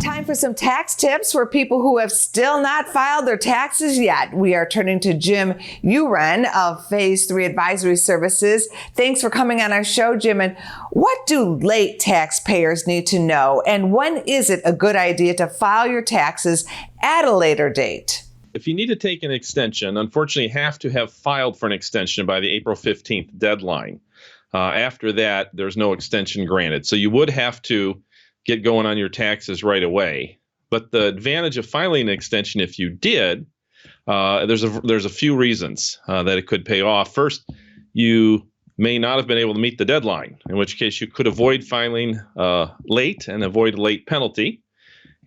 Time for some tax tips for people who have still not filed their taxes yet. We are turning to Jim Uren of Phase 3 Advisory Services. Thanks for coming on our show, Jim. And what do late taxpayers need to know? And when is it a good idea to file your taxes at a later date? If you need to take an extension, unfortunately, you have to have filed for an extension by the April 15th deadline. After that, there's no extension granted. So you would have to get going on your taxes right away. But the advantage of filing an extension, if you did, there's a few reasons that it could pay off. First, you may not have been able to meet the deadline, in which case you could avoid filing late and avoid a late penalty.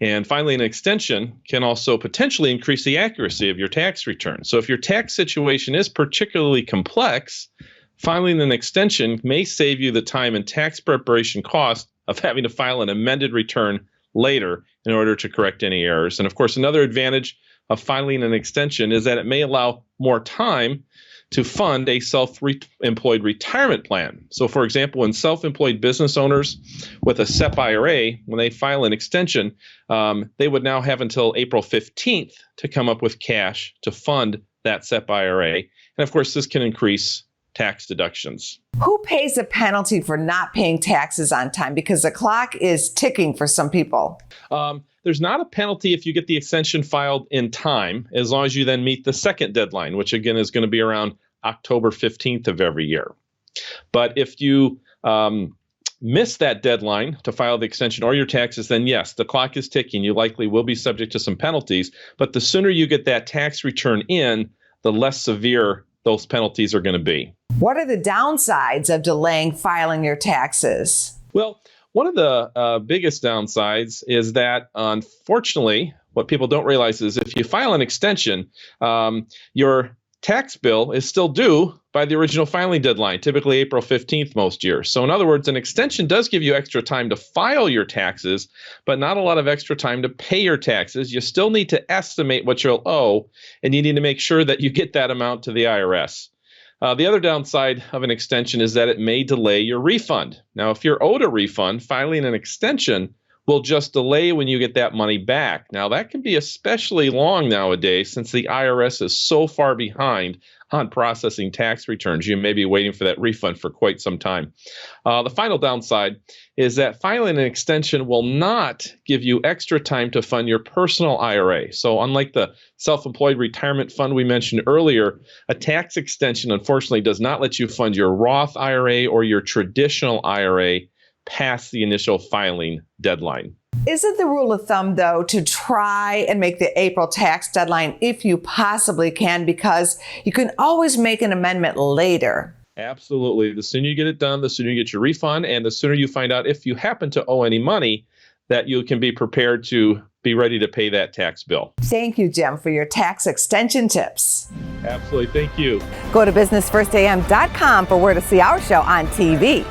And filing an extension can also potentially increase the accuracy of your tax return. So if your tax situation is particularly complex, filing an extension may save you the time and tax preparation cost of having to file an amended return later in order to correct any errors. And of course, another advantage of filing an extension is that it may allow more time to fund a self-employed retirement plan. So for example, when self-employed business owners with a SEP IRA, when they file an extension, they would now have until April 15th to come up with cash to fund that SEP IRA. And of course, this can increase tax deductions. Who pays a penalty for not paying taxes on time? Because the clock is ticking for some people. There's not a penalty if you get the extension filed in time, as long as you then meet the second deadline, which again is going to be around October 15th of every year. But if you miss that deadline to file the extension or your taxes, then yes, the clock is ticking. You likely will be subject to some penalties. But the sooner you get that tax return in, the less severe those penalties are going to be. What are the downsides of delaying filing your taxes? Well, one of the biggest downsides is that, unfortunately, what people don't realize is if you file an extension, your tax bill is still due by the original filing deadline, typically April 15th most years. So in other words, an extension does give you extra time to file your taxes, but not a lot of extra time to pay your taxes. You still need to estimate what you'll owe, and you need to make sure that you get that amount to the IRS. The other downside of an extension is that it may delay your refund. Now, if you're owed a refund, filing an extension will just delay when you get that money back. Now, that can be especially long nowadays since the IRS is so far behind on processing tax returns. You may be waiting for that refund for quite some time. The final downside is that filing an extension will not give you extra time to fund your personal IRA. So unlike the self-employed retirement fund we mentioned earlier, a tax extension unfortunately does not let you fund your Roth IRA or your traditional IRA past the initial filing deadline. Isn't the rule of thumb, though, to try and make the April tax deadline if you possibly can, because you can always make an amendment later? Absolutely. The sooner you get it done, the sooner you get your refund, and the sooner you find out if you happen to owe any money, that you can be prepared to be ready to pay that tax bill. Thank you, Jim, for your tax extension tips. Absolutely. Thank you. Go to businessfirstam.com for where to see our show on TV.